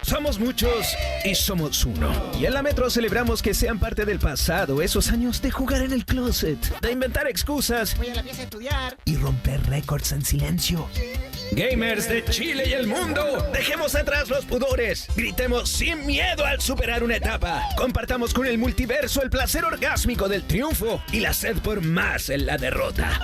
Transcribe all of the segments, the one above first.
Somos muchos y somos uno. Y en la Metro celebramos que sean parte del pasado esos años de jugar en el closet, de inventar excusas. Voy a la pieza a estudiar. Y romper récords en silencio. Gamers de Chile y el mundo, dejemos atrás los pudores. Gritemos sin miedo al superar una etapa. Compartamos con el multiverso el placer orgásmico del triunfo y la sed por más en la derrota.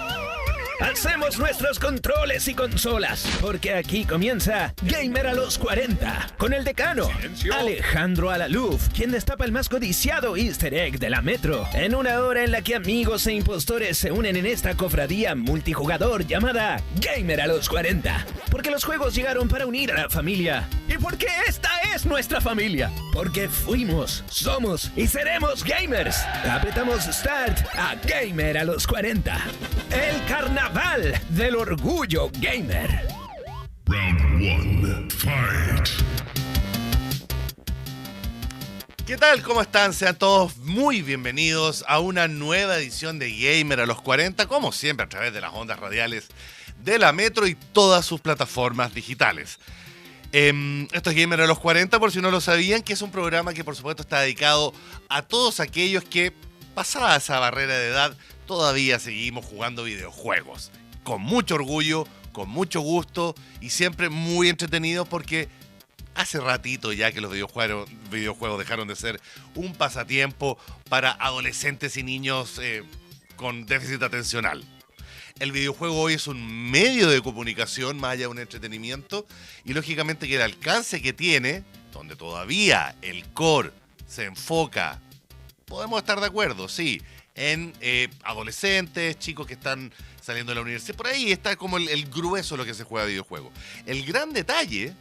Alcemos nuestros controles y consolas, porque aquí comienza Gamer a los 40, con el decano, Alejandro Alaluf, quien destapa el más codiciado easter egg de la Metro, en una hora en la que amigos e impostores se unen en esta cofradía multijugador llamada Gamer a los 40, porque los juegos llegaron para unir a la familia, y porque esta es nuestra familia, porque fuimos, somos y seremos gamers. Apretamos Start a Gamer a los 40, el carnaval del orgullo gamer. Round 1, fight. ¿Qué tal? ¿Cómo están? Sean todos muy bienvenidos a una nueva edición de Gamer a los 40, como siempre a través de las ondas radiales de la Metro y todas sus plataformas digitales. Esto es Gamer a los 40, por si no lo sabían, que es un programa que por supuesto está dedicado a todos aquellos que, pasada esa barrera de edad, todavía seguimos jugando videojuegos. Con mucho orgullo, con mucho gusto y siempre muy entretenidos porque hace ratito ya que los videojuegos dejaron de ser un pasatiempo para adolescentes y niños con déficit atencional. El videojuego hoy es un medio de comunicación más allá de un entretenimiento y lógicamente que el alcance que tiene, donde todavía el core se enfoca, podemos estar de acuerdo, sí, en adolescentes, chicos que están saliendo de la universidad. Por ahí está como el grueso de lo que se juega videojuegos. El gran detalle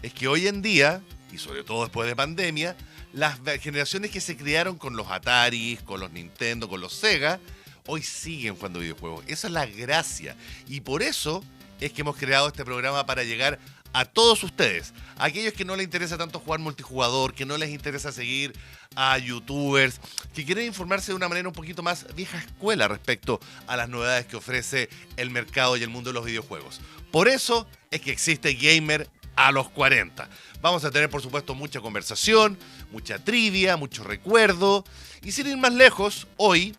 es que hoy en día, y sobre todo después de pandemia, las generaciones que se criaron con los Atari, con los Nintendo, con los Sega, hoy siguen jugando videojuegos. Esa es la gracia. Y por eso es que hemos creado este programa para llegar a todos ustedes, a aquellos que no les interesa tanto jugar multijugador, que no les interesa seguir a youtubers, que quieren informarse de una manera un poquito más vieja escuela respecto a las novedades que ofrece el mercado y el mundo de los videojuegos. Por eso es que existe Gamer a los 40. Vamos a tener, por supuesto, mucha conversación, mucha trivia, mucho recuerdo. Y sin ir más lejos, hoy,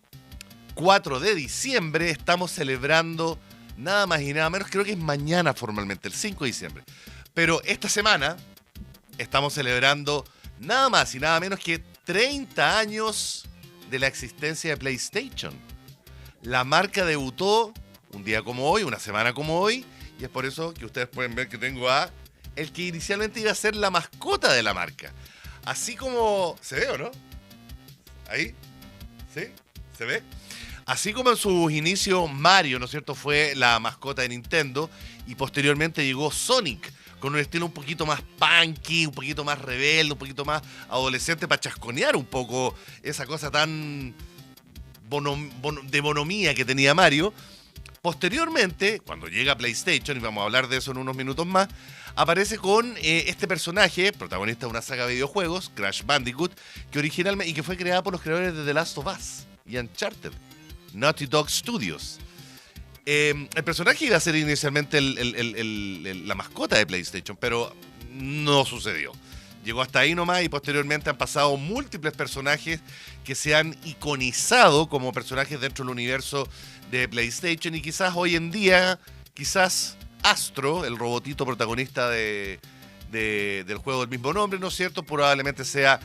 4 de diciembre, estamos celebrando nada más y nada menos, creo que es mañana formalmente, el 5 de diciembre. Pero esta semana estamos celebrando nada más y nada menos que 30 años de la existencia de PlayStation. La marca debutó un día como hoy, una semana como hoy, y es por eso que ustedes pueden ver que tengo a el que inicialmente iba a ser la mascota de la marca. Así como... ¿Se ve o no? ¿Ahí? ¿Sí? ¿Se ve? Así como en sus inicios Mario, ¿no es cierto?, fue la mascota de Nintendo y posteriormente llegó Sonic con un estilo un poquito más punky, un poquito más rebelde, un poquito más adolescente para chasconear un poco esa cosa tan de bonomía que tenía Mario. Posteriormente, cuando llega PlayStation, y vamos a hablar de eso en unos minutos más, aparece con este personaje, protagonista de una saga de videojuegos, Crash Bandicoot, que originalmente y que fue creada por los creadores de The Last of Us y Uncharted, Naughty Dog Studios. El personaje iba a ser inicialmente la mascota de PlayStation, pero no sucedió. Llegó hasta ahí nomás y posteriormente han pasado múltiples personajes que se han iconizado como personajes dentro del universo de PlayStation y quizás hoy en día, quizás Astro, el robotito protagonista del juego del mismo nombre, ¿no es cierto?, probablemente sea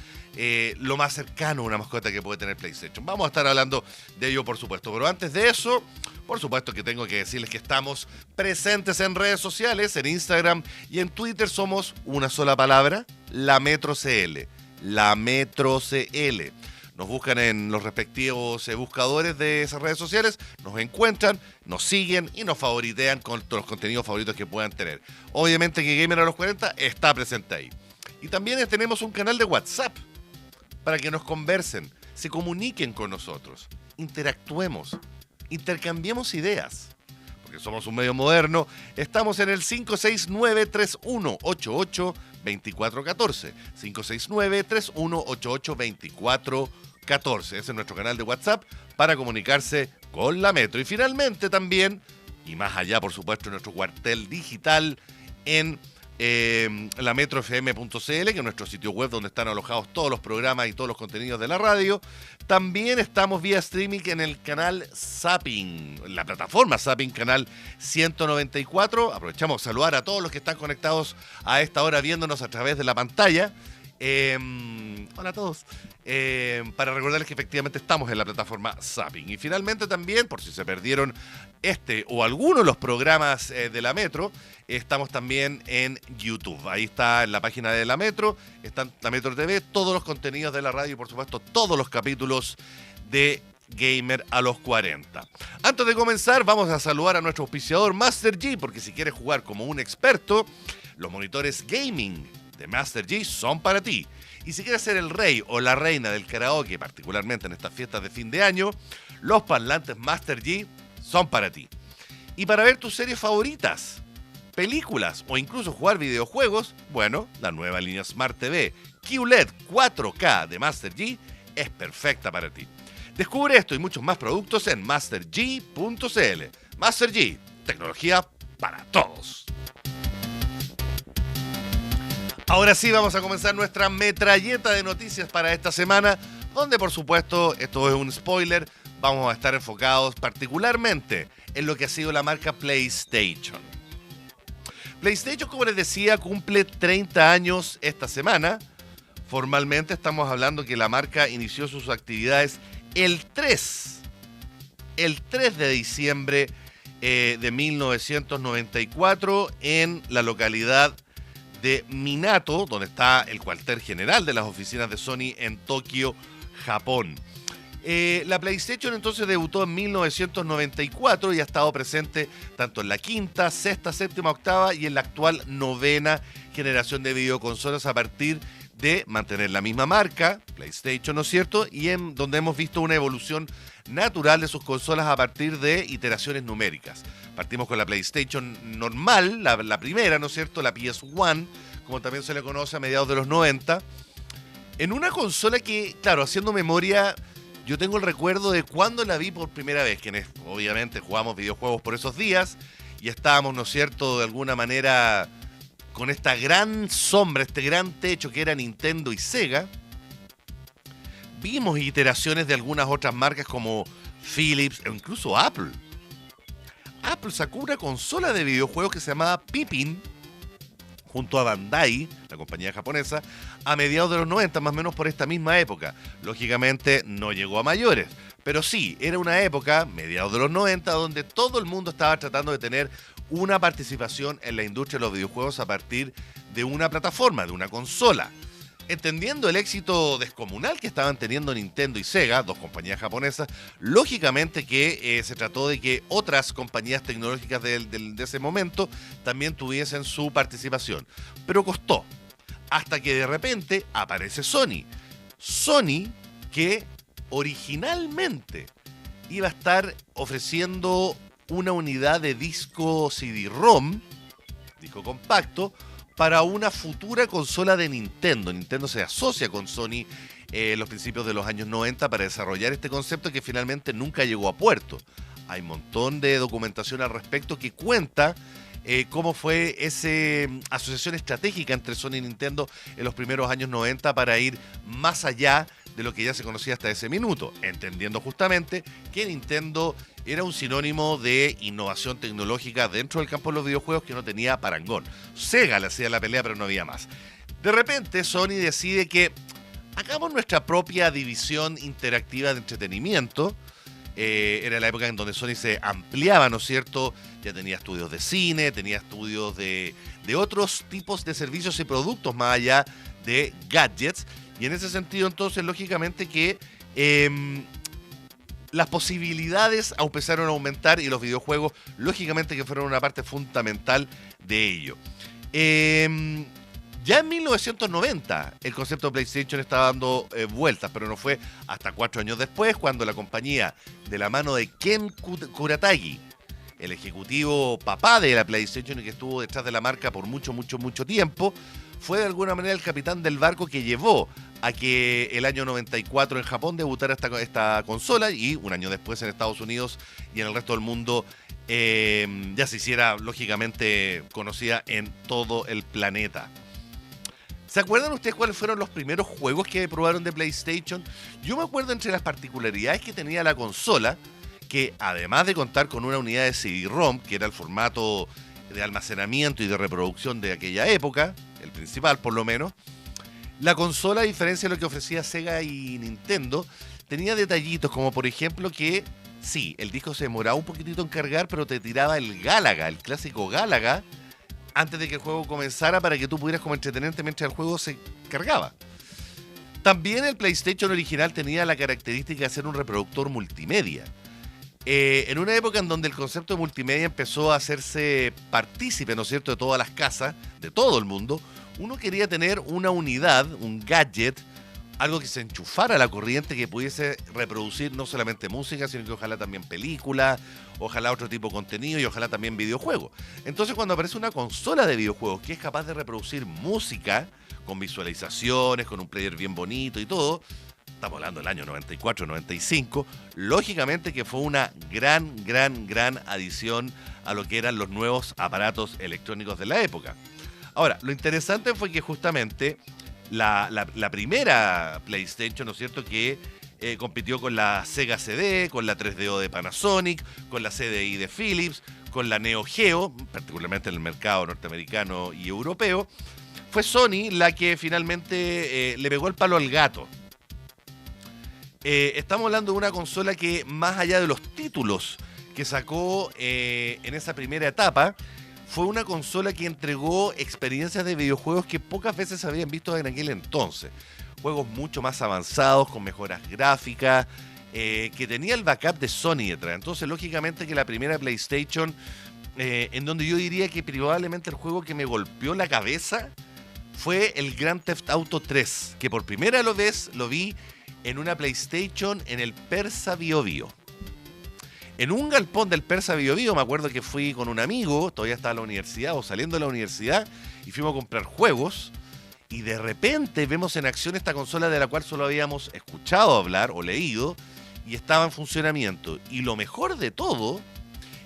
lo más cercano a una mascota que puede tener PlayStation. Vamos a estar hablando de ello, por supuesto. Pero antes de eso, por supuesto que tengo que decirles que estamos presentes en redes sociales, en Instagram y en Twitter. Somos una sola palabra, La Metro CL. La Metro CL. Nos buscan en los respectivos buscadores de esas redes sociales, nos encuentran, nos siguen y nos favoritean con todos los contenidos favoritos que puedan tener. Obviamente que Gamer a los 40 está presente ahí. Y también tenemos un canal de WhatsApp para que nos conversen, se comuniquen con nosotros, interactuemos, intercambiemos ideas. Porque somos un medio moderno, estamos en el 569-3188-2414. 569-3188-2414. Ese es nuestro canal de WhatsApp para comunicarse con la Metro. Y finalmente también, y más allá por supuesto, nuestro cuartel digital en lametrofm.cl, que es nuestro sitio web donde están alojados todos los programas y todos los contenidos de la radio. También estamos vía streaming en el canal Zapping, la plataforma Zapping, canal 194. Aprovechamos a saludar a todos los que están conectados a esta hora viéndonos a través de la pantalla. Hola a todos. Para recordarles que efectivamente estamos en la plataforma Zapping. Y finalmente también, por si se perdieron este o alguno de los programas de la Metro, estamos también en YouTube. Ahí está en la página de la Metro, está en la Metro TV, todos los contenidos de la radio y por supuesto todos los capítulos de Gamer a los 40. Antes de comenzar, vamos a saludar a nuestro auspiciador Master G, porque si quieres jugar como un experto, los monitores gaming de Master G son para ti. Y si quieres ser el rey o la reina del karaoke, particularmente en estas fiestas de fin de año, los parlantes Master G son para ti. Y para ver tus series favoritas, películas o incluso jugar videojuegos, bueno, la nueva línea Smart TV QLED 4K de Master G es perfecta para ti. Descubre esto y muchos más productos en masterg.cl. Master G, tecnología para todos. Ahora sí vamos a comenzar nuestra metralleta de noticias para esta semana, donde por supuesto, esto es un spoiler, vamos a estar enfocados particularmente en lo que ha sido la marca PlayStation. PlayStation, como les decía, cumple 30 años esta semana. Formalmente estamos hablando que la marca inició sus actividades el 3 de diciembre de 1994 en la localidad de Minato, donde está el cuartel general de las oficinas de Sony en Tokio, Japón. La PlayStation entonces debutó en 1994 y ha estado presente tanto en la quinta, sexta, séptima, octava y en la actual novena generación de videoconsolas a partir de mantener la misma marca, PlayStation, ¿no es cierto? Y en donde hemos visto una evolución natural de sus consolas a partir de iteraciones numéricas. Partimos con la PlayStation normal, la primera, ¿no es cierto? La PS1, como también se le conoce a mediados de los 90. En una consola que, claro, haciendo memoria, yo tengo el recuerdo de cuando la vi por primera vez, quienes obviamente jugamos videojuegos por esos días y estábamos, ¿no es cierto?, de alguna manera con esta gran sombra, este gran techo que era Nintendo y Sega. Vimos iteraciones de algunas otras marcas como Philips o incluso Apple. Apple sacó una consola de videojuegos que se llamaba Pippin junto a Bandai, la compañía japonesa, a mediados de los 90, más o menos por esta misma época. Lógicamente no llegó a mayores, pero sí, era una época, mediados de los 90, donde todo el mundo estaba tratando de tener una participación en la industria de los videojuegos a partir de una plataforma, de una consola. Entendiendo el éxito descomunal que estaban teniendo Nintendo y Sega, dos compañías japonesas, lógicamente que se trató de que otras compañías tecnológicas de ese momento también tuviesen su participación. Pero costó, hasta que de repente aparece Sony. Sony, que originalmente iba a estar ofreciendo una unidad de disco CD-ROM, disco compacto, para una futura consola de Nintendo. Nintendo se asocia con Sony en los principios de los años 90 para desarrollar este concepto que finalmente nunca llegó a puerto. Hay un montón de documentación al respecto que cuenta cómo fue esa asociación estratégica entre Sony y Nintendo en los primeros años 90 para ir más allá de lo que ya se conocía hasta ese minuto, entendiendo justamente que Nintendo era un sinónimo de innovación tecnológica dentro del campo de los videojuegos que no tenía parangón. Sega le hacía la pelea, pero no había más. De repente, Sony decide que hagamos nuestra propia división interactiva de entretenimiento. Era la época en donde Sony se ampliaba, ¿no es cierto? Ya tenía estudios de cine, tenía estudios de otros tipos de servicios y productos más allá de gadgets. Y en ese sentido, entonces, lógicamente que las posibilidades empezaron a aumentar y los videojuegos, lógicamente que fueron una parte fundamental de ello. Ya en 1990 el concepto de PlayStation estaba dando vueltas, pero no fue hasta 4 años después cuando la compañía, de la mano de Ken Kuratagi, el ejecutivo papá de la PlayStation y que estuvo detrás de la marca por mucho tiempo, fue de alguna manera el capitán del barco que llevó a que el año 94 en Japón debutara esta consola y un año después en Estados Unidos y en el resto del mundo ya se hiciera lógicamente conocida en todo el planeta. ¿Se acuerdan ustedes cuáles fueron los primeros juegos que probaron de PlayStation? Yo me acuerdo entre las particularidades que tenía la consola, que además de contar con una unidad de CD-ROM, que era el formato de almacenamiento y de reproducción de aquella época, el principal por lo menos, la consola, a diferencia de lo que ofrecía Sega y Nintendo, tenía detallitos como por ejemplo que, sí, el disco se demoraba un poquitito en cargar, pero te tiraba el Galaga, el clásico Galaga, antes de que el juego comenzara para que tú pudieras como entretenerte mientras el juego se cargaba. También el PlayStation original tenía la característica de ser un reproductor multimedia. En una época en donde el concepto de multimedia empezó a hacerse partícipe, ¿no es cierto?, de todas las casas, de todo el mundo, uno quería tener una unidad, un gadget, algo que se enchufara a la corriente, que pudiese reproducir no solamente música, sino que ojalá también películas, ojalá otro tipo de contenido y ojalá también videojuegos. Entonces cuando aparece una consola de videojuegos que es capaz de reproducir música, con visualizaciones, con un player bien bonito y todo, estamos hablando del año 94, 95, lógicamente que fue una gran adición a lo que eran los nuevos aparatos electrónicos de la época. Ahora, lo interesante fue que justamente la primera PlayStation, ¿no es cierto?, que compitió con la Sega CD, con la 3DO de Panasonic, con la CDI de Philips, con la Neo Geo, particularmente en el mercado norteamericano y europeo, fue Sony la que finalmente le pegó el palo al gato. Estamos hablando de una consola que, más allá de los títulos que sacó en esa primera etapa, fue una consola que entregó experiencias de videojuegos que pocas veces se habían visto en aquel entonces. Juegos mucho más avanzados, con mejoras gráficas, que tenía el backup de Sony detrás. Entonces, lógicamente que la primera PlayStation, en donde yo diría que probablemente el juego que me golpeó la cabeza fue el Grand Theft Auto 3, que por primera vez lo vi en una PlayStation en el Persa Bio Bio. En un galpón del Persa Bio Bio, me acuerdo que fui con un amigo, todavía estaba en la universidad o saliendo de la universidad, y fuimos a comprar juegos, y de repente vemos en acción esta consola de la cual solo habíamos escuchado hablar o leído, y estaba en funcionamiento. Y lo mejor de todo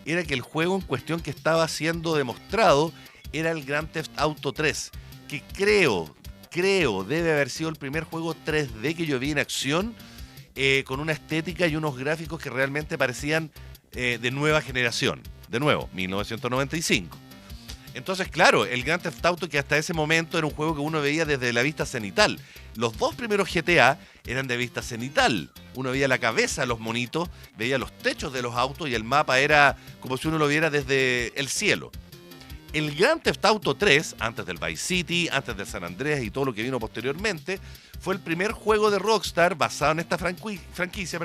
era que el juego en cuestión que estaba siendo demostrado era el Grand Theft Auto 3, que creo debe haber sido el primer juego 3D que yo vi en acción, con una estética y unos gráficos que realmente parecían de nueva generación. De nuevo, 1995. Entonces, claro, el Grand Theft Auto, que hasta ese momento era un juego que uno veía desde la vista cenital. Los dos primeros GTA eran de vista cenital. Uno veía la cabeza de los monitos, veía los techos de los autos y el mapa era como si uno lo viera desde el cielo. El Grand Theft Auto 3, antes del Vice City, antes del San Andreas y todo lo que vino posteriormente, fue el primer juego de Rockstar basado en esta franquicia,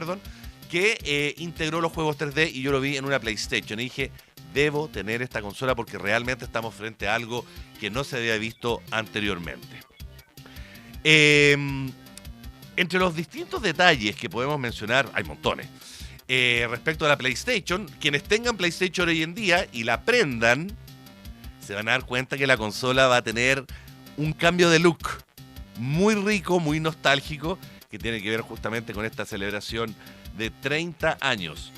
que integró los juegos 3D, y yo lo vi en una PlayStation y dije, debo tener esta consola porque realmente estamos frente a algo que no se había visto anteriormente. Entre los distintos detalles que podemos mencionar, hay montones, respecto a la PlayStation, quienes tengan PlayStation hoy en día y la prendan, se van a dar cuenta que la consola va a tener un cambio de look muy rico, muy nostálgico, que tiene que ver justamente con esta celebración de 30 años.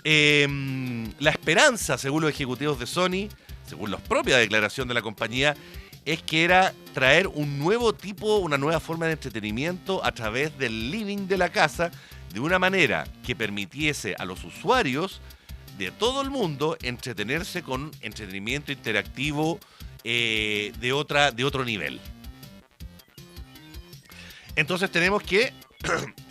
La esperanza, según los ejecutivos de Sony, según la propia declaración de la compañía, es que era traer un nuevo tipo, una nueva forma de entretenimiento a través del living de la casa, de una manera que permitiese a los usuarios de todo el mundo entretenerse con entretenimiento interactivo de otro nivel. Entonces tenemos que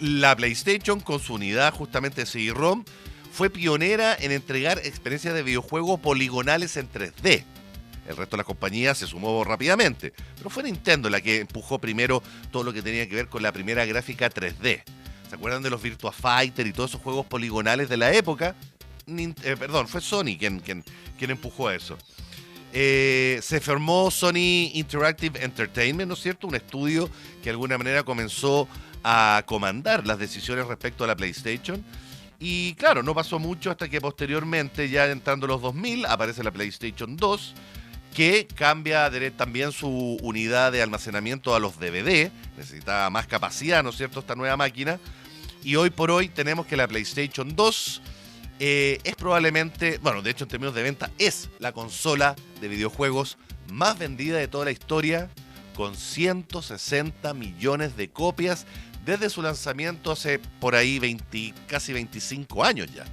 la PlayStation, con su unidad justamente de CD-ROM, fue pionera en entregar experiencias de videojuegos poligonales en 3D. El resto de las compañías se sumó rápidamente, pero fue Nintendo la que empujó primero todo lo que tenía que ver con la primera gráfica 3D. ¿Se acuerdan de los Virtua Fighter y todos esos juegos poligonales de la época? Fue Sony quien empujó a eso. Se formó Sony Interactive Entertainment, ¿no es cierto? Un estudio que de alguna manera comenzó a comandar las decisiones respecto a la PlayStation. Y claro, no pasó mucho hasta que posteriormente, ya entrando los 2000, aparece la PlayStation 2, que cambia también su unidad de almacenamiento a los DVD. Necesitaba más capacidad, ¿no es cierto?, esta nueva máquina. Y hoy por hoy tenemos que la PlayStation 2 es probablemente, bueno, de hecho en términos de venta, es la consola de videojuegos más vendida de toda la historia, con 160 millones de copias desde su lanzamiento hace por ahí casi 25 años ya.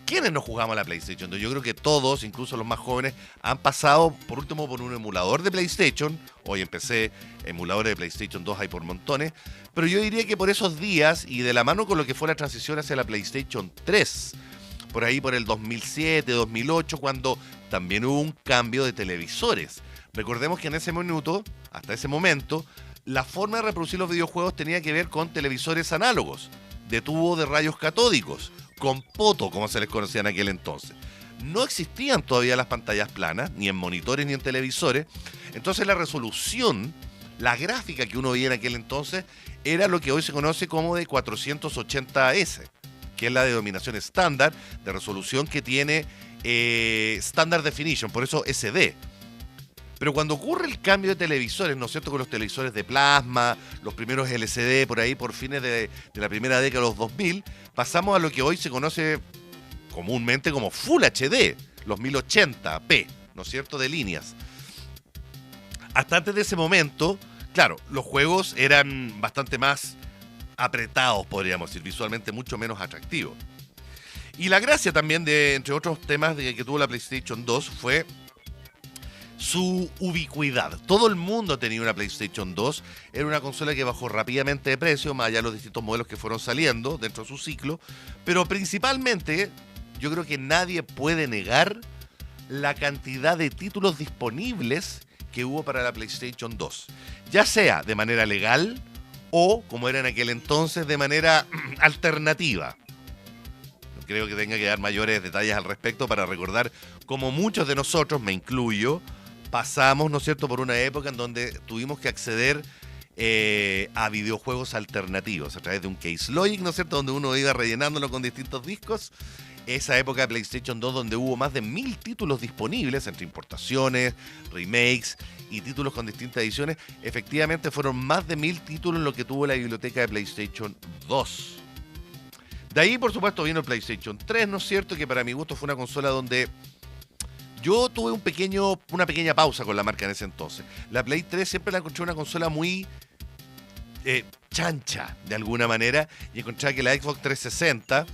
¿Quiénes no jugamos a la PlayStation 2? Yo creo que todos, incluso los más jóvenes, han pasado por último por un emulador de PlayStation. Hoy en PC, emuladores de PlayStation 2 hay por montones. Pero yo diría que por esos días y de la mano con lo que fue la transición hacia la PlayStation 3, por ahí por el 2007, 2008, cuando también hubo un cambio de televisores. Recordemos que en ese minuto, hasta ese momento, la forma de reproducir los videojuegos tenía que ver con televisores análogos, de tubo de rayos catódicos, con poto, como se les conocía en aquel entonces. No existían todavía las pantallas planas, ni en monitores ni en televisores. Entonces la resolución, la gráfica que uno veía en aquel entonces, era lo que hoy se conoce como de 480S, que es la denominación estándar de resolución que tiene Standard Definition, por eso SD. Pero cuando ocurre el cambio de televisores, ¿no es cierto?, con los televisores de plasma, los primeros LCD por ahí por fines de la primera década de los 2000, pasamos a lo que hoy se conoce comúnmente como Full HD, los 1080p, ¿no es cierto?, de líneas. Hasta antes de ese momento, claro, los juegos eran bastante más apretados, podríamos decir, visualmente mucho menos atractivos. Y la gracia también de, entre otros temas que tuvo la PlayStation 2, fue su ubicuidad. Todo el mundo tenía una PlayStation 2. Era una consola que bajó rápidamente de precio, más allá de los distintos modelos que fueron saliendo dentro de su ciclo. Pero principalmente, yo creo que nadie puede negar la cantidad de títulos disponibles que hubo para la PlayStation 2. Ya sea de manera legal o, como era en aquel entonces, de manera alternativa. No creo que tenga que dar mayores detalles al respecto para recordar cómo muchos de nosotros, me incluyo, pasamos, ¿no es cierto?, por una época en donde tuvimos que acceder a videojuegos alternativos a través de un Case Logic, ¿no es cierto?, donde uno iba rellenándolo con distintos discos. Esa época de PlayStation 2 donde hubo más de 1000 títulos disponibles entre importaciones, remakes y títulos con distintas ediciones. Efectivamente fueron más de 1000 títulos lo que tuvo la biblioteca de PlayStation 2. De ahí, por supuesto, vino el PlayStation 3, ¿no es cierto?, que para mi gusto fue una consola donde yo tuve una pequeña pausa con la marca en ese entonces. La Play 3 siempre la encontré una consola muy chancha, de alguna manera, y encontraba que la Xbox 360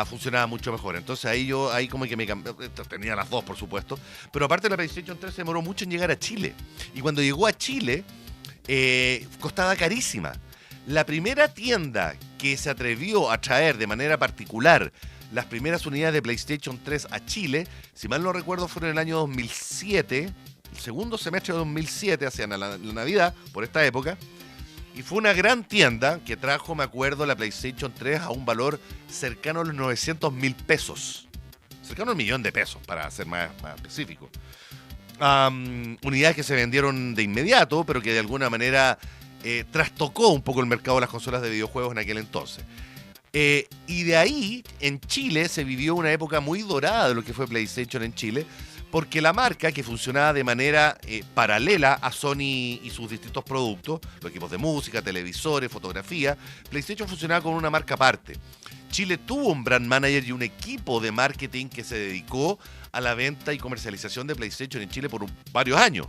funcionaba mucho mejor. Entonces ahí como que me cambié, tenía las dos, por supuesto, pero aparte la PlayStation 3 se demoró mucho en llegar a Chile. Y cuando llegó a Chile, costaba carísima. La primera tienda que se atrevió a traer de manera particular las primeras unidades de PlayStation 3 a Chile, si mal no recuerdo, fueron en el año 2007, el segundo semestre de 2007, hacia la Navidad, por esta época, y fue una gran tienda que trajo, me acuerdo, la PlayStation 3 a un valor cercano a los 900.000 pesos, cercano al $1.000.000, para ser más específico. Unidades que se vendieron de inmediato, pero que de alguna manera trastocó un poco el mercado de las consolas de videojuegos en aquel entonces. Y de ahí, en Chile, se vivió una época muy dorada de lo que fue PlayStation en Chile, porque la marca, que funcionaba de manera paralela a Sony y sus distintos productos, los equipos de música, televisores, fotografía, PlayStation funcionaba con una marca aparte. Chile tuvo un brand manager y un equipo de marketing que se dedicó a la venta y comercialización de PlayStation en Chile por varios años.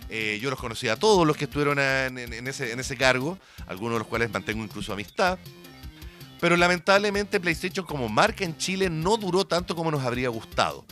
Yo los conocí a todos los que estuvieron en ese cargo, algunos de los cuales mantengo incluso amistad. Pero lamentablemente PlayStation como marca en Chile no duró tanto como nos habría gustado.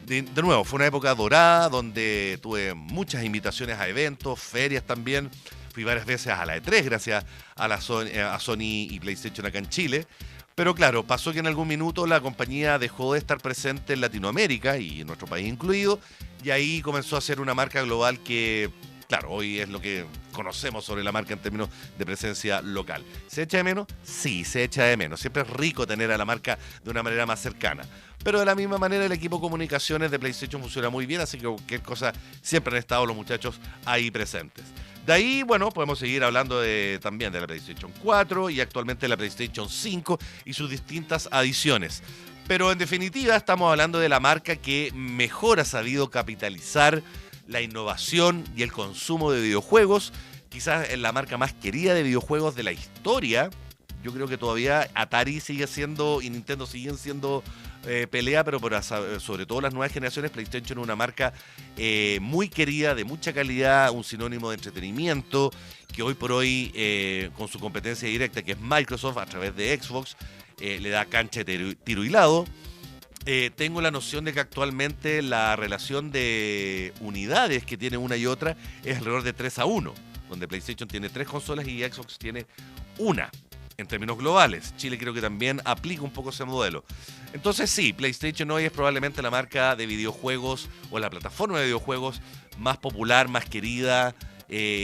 De nuevo, fue una época dorada donde tuve muchas invitaciones a eventos, ferias también. Fui varias veces a la E3 gracias a Sony y PlayStation acá en Chile. Pero claro, pasó que en algún minuto la compañía dejó de estar presente en Latinoamérica y en nuestro país incluido. Y ahí comenzó a ser una marca global que, claro, hoy es lo que conocemos sobre la marca en términos de presencia local. ¿Se echa de menos? Sí, se echa de menos. Siempre es rico tener a la marca de una manera más cercana. Pero de la misma manera el equipo de comunicaciones de PlayStation funciona muy bien, así que cualquier cosa siempre han estado los muchachos ahí presentes. De ahí, bueno, podemos seguir hablando también de la PlayStation 4 y actualmente de la PlayStation 5 y sus distintas adiciones. Pero en definitiva estamos hablando de la marca que mejor ha sabido capitalizar la innovación y el consumo de videojuegos. Quizás es la marca más querida de videojuegos de la historia yo creo que todavía Atari sigue siendo y Nintendo siguen siendo pelea, pero sobre todo las nuevas generaciones, PlayStation es una marca muy querida, de mucha calidad, un sinónimo de entretenimiento, que hoy por hoy, con su competencia directa, que es Microsoft, a través de Xbox, le da cancha de tiro y lado. Tengo la noción de que actualmente la relación de unidades que tiene una y otra es alrededor de 3-1, donde PlayStation tiene 3 consolas y Xbox tiene una. En términos globales, Chile creo que también aplica un poco ese modelo. Entonces sí, PlayStation hoy es probablemente la marca de videojuegos o la plataforma de videojuegos más popular, más querida,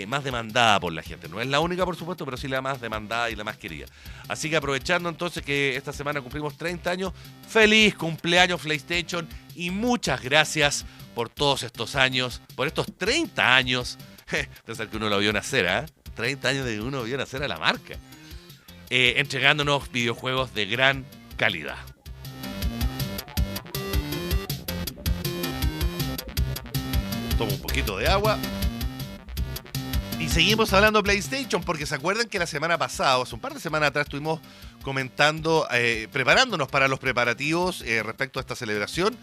más demandada por la gente. No es la única, por supuesto, pero sí la más demandada y la más querida. Así que aprovechando entonces que esta semana cumplimos 30 años, feliz cumpleaños PlayStation y muchas gracias por todos estos años, por estos 30 años. Pensar que uno lo vio nacer, ¿eh? 30 años de que uno vio nacer a la marca. Entregándonos videojuegos de gran calidad. Tomo un poquito de agua. Y seguimos hablando de PlayStation, porque se acuerdan que la semana pasada, hace un par de semanas atrás, estuvimos comentando, preparándonos para los preparativos respecto a esta celebración.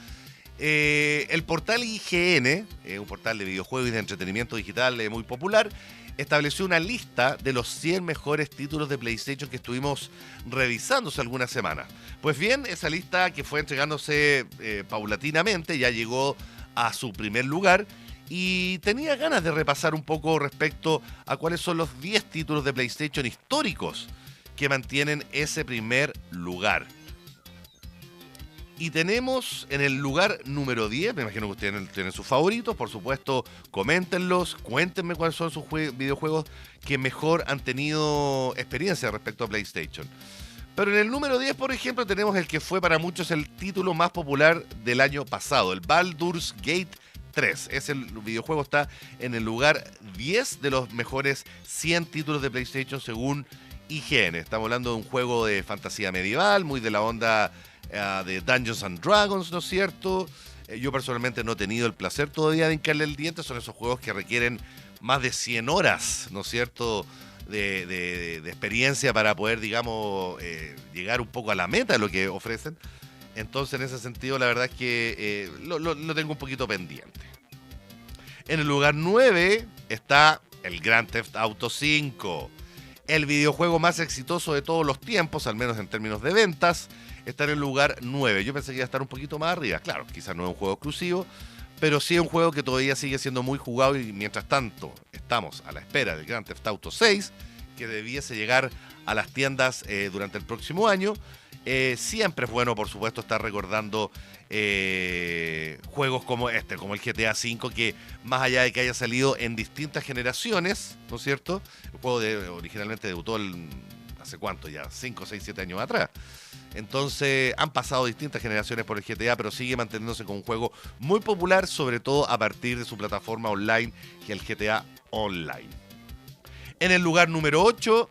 El portal IGN, un portal de videojuegos y de entretenimiento digital muy popular, estableció una lista de los 100 mejores títulos de PlayStation que estuvimos revisando hace algunas semanas. Pues bien, esa lista que fue entregándose paulatinamente ya llegó a su primer lugar y tenía ganas de repasar un poco respecto a cuáles son los 10 títulos de PlayStation históricos que mantienen ese primer lugar. Y tenemos en el lugar número 10, me imagino que ustedes tienen sus favoritos, por supuesto, coméntenlos, cuéntenme cuáles son sus videojuegos que mejor han tenido experiencia respecto a PlayStation. Pero en el número 10, por ejemplo, tenemos el que fue para muchos el título más popular del año pasado, el Baldur's Gate 3. Ese videojuego está en el lugar 10 de los mejores 100 títulos de PlayStation según IGN. Estamos hablando de un juego de fantasía medieval, muy de la onda de Dungeons and Dragons, ¿no es cierto? Yo personalmente no he tenido el placer todavía de hincarle el diente. Son esos juegos que requieren más de 100 horas, ¿no es cierto?, de experiencia para poder, digamos, llegar un poco a la meta de lo que ofrecen. Entonces, en ese sentido, la verdad es que lo tengo un poquito pendiente. En el lugar 9 está el Grand Theft Auto 5. El videojuego más exitoso de todos los tiempos, al menos en términos de ventas, está en el lugar 9. Yo pensé que iba a estar un poquito más arriba. Claro, quizás no es un juego exclusivo, pero sí es un juego que todavía sigue siendo muy jugado y mientras tanto estamos a la espera del Grand Theft Auto 6, que debiese llegar a las tiendas durante el próximo año. Siempre es bueno, por supuesto, estar recordando juegos como como el GTA V, que más allá de que haya salido en distintas generaciones, ¿no es cierto? El juego originalmente debutó ¿hace cuánto ya? 5, 6, 7 años atrás. Entonces han pasado distintas generaciones por el GTA, pero sigue manteniéndose como un juego muy popular, sobre todo a partir de su plataforma online, que es el GTA Online. En el lugar número 8,